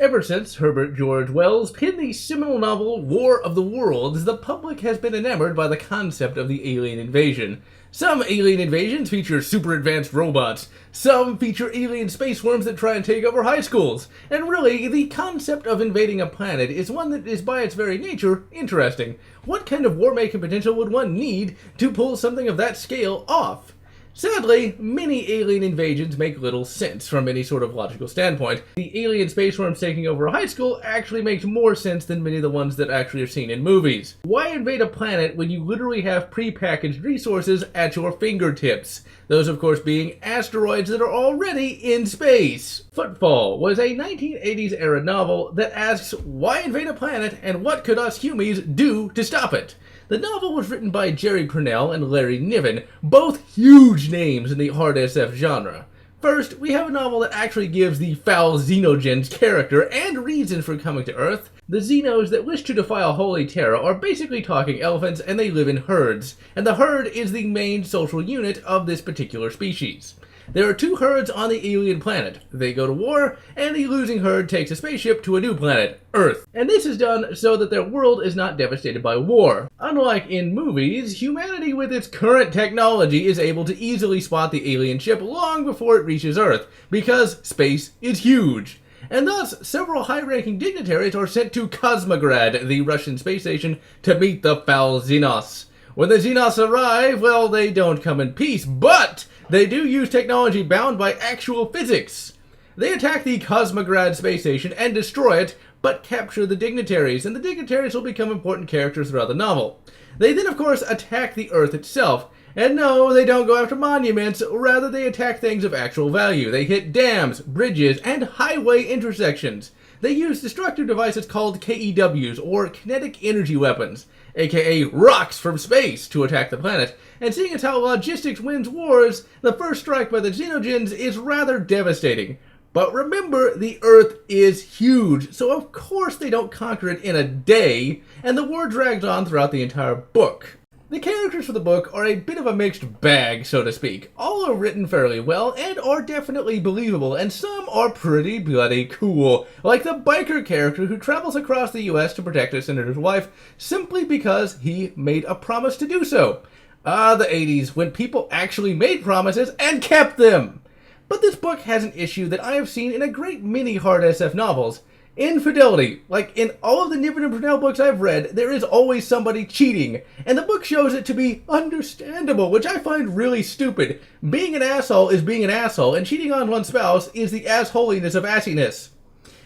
Ever since Herbert George Wells penned the seminal novel War of the Worlds, the public has been enamored by the concept of the alien invasion. Some alien invasions feature super advanced robots, some feature alien space worms that try and take over high schools, and really, the concept of invading a planet is one that is by its very nature interesting. What kind of war-making potential would one need to pull something of that scale off? Sadly, many alien invasions make little sense from any sort of logical standpoint. The alien space worms taking over a high school actually makes more sense than many of the ones that actually are seen in movies. Why invade a planet when you literally have pre-packaged resources at your fingertips? Those, of course, being asteroids that are already in space. Footfall was a 1980s-era novel that asks, why invade a planet and what could us humies do to stop it? The novel was written by Jerry Pournelle and Larry Niven, both huge names in the hard SF genre. First, we have a novel that actually gives the foul Xenogens character and reason for coming to Earth. The Xenos that wish to defile Holy Terra are basically talking elephants, and they live in herds, and the herd is the main social unit of this particular species. There are two herds on the alien planet. They go to war, and the losing herd takes a spaceship to a new planet, Earth. And this is done so that their world is not devastated by war. Unlike in movies, humanity with its current technology is able to easily spot the alien ship long before it reaches Earth, because space is huge. And thus, several high-ranking dignitaries are sent to Cosmograd, the Russian space station, to meet the foul Xenos. When the Xenos arrive, well, they don't come in peace, but they do use technology bound by actual physics. They attack the Cosmograd space station and destroy it, but capture the dignitaries, and the dignitaries will become important characters throughout the novel. They then, of course, attack the Earth itself. And no, they don't go after monuments, rather they attack things of actual value. They hit dams, bridges, and highway intersections. They use destructive devices called KEWs, or kinetic energy weapons, aka rocks from space, to attack the planet. And seeing as how logistics wins wars, the first strike by the Xenogens is rather devastating. But remember, the Earth is huge, so of course they don't conquer it in a day, and the war drags on throughout the entire book. The characters for the book are a bit of a mixed bag, so to speak. All are written fairly well and are definitely believable, and some are pretty bloody cool, like the biker character who travels across the US to protect a senator's wife simply because he made a promise to do so. Ah, the 80s, when people actually made promises and kept them! But this book has an issue that I have seen in a great many hard SF novels. Infidelity. Like, in all of the Niven and Pournelle books I've read, there is always somebody cheating, and the book shows it to be understandable, which I find really stupid. Being an asshole is being an asshole, and cheating on one's spouse is the assholiness of assiness.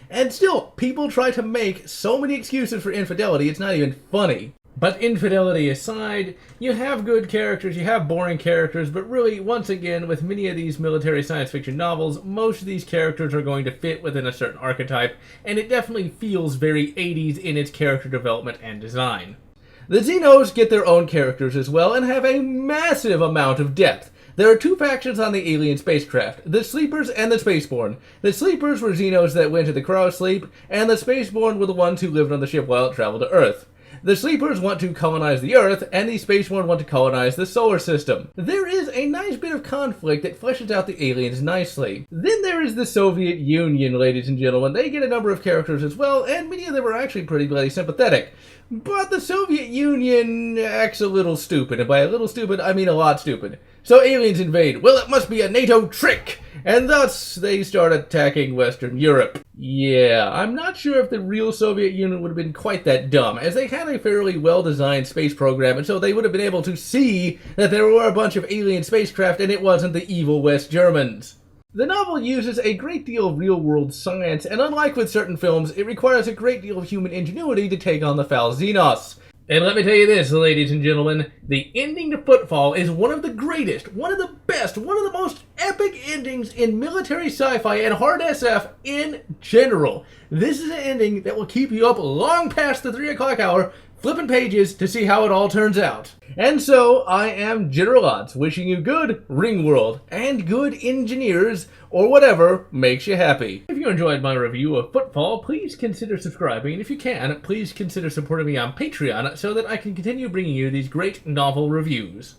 And still, people try to make so many excuses for infidelity, it's not even funny. But infidelity aside, you have good characters, you have boring characters, but really, once again, with many of these military science fiction novels, most of these characters are going to fit within a certain archetype, and it definitely feels very 80s in its character development and design. The Xenos get their own characters as well, and have a massive amount of depth. There are two factions on the alien spacecraft, the Sleepers and the Spaceborne. The Sleepers were Xenos that went to the cryosleep, and the Spaceborne were the ones who lived on the ship while it traveled to Earth. The Sleepers want to colonize the Earth, and the Spaceborne want to colonize the solar system. There is a nice bit of conflict that fleshes out the aliens nicely. Then there is the Soviet Union, ladies and gentlemen. They get a number of characters as well, and many of them are actually pretty bloody sympathetic. But the Soviet Union acts a little stupid, and by a little stupid, I mean a lot stupid. So aliens invade. Well, it must be a NATO trick! And thus, they start attacking Western Europe. Yeah, I'm not sure if the real Soviet Union would have been quite that dumb, as they had a fairly well-designed space program, and so they would have been able to see that there were a bunch of alien spacecraft and it wasn't the evil West Germans. The novel uses a great deal of real-world science, and unlike with certain films, it requires a great deal of human ingenuity to take on the foul Xenos. And let me tell you this, ladies and gentlemen, the ending to Footfall is one of the greatest, one of the best, one of the most epic endings in military sci-fi and hard SF in general. This is an ending that will keep you up long past the 3 o'clock hour, flipping pages to see how it all turns out. And so, I am GeneralLotz, wishing you good Ring World, and good engineers, or whatever makes you happy. If you enjoyed my review of Footfall, please consider subscribing, and if you can, please consider supporting me on Patreon so that I can continue bringing you these great novel reviews.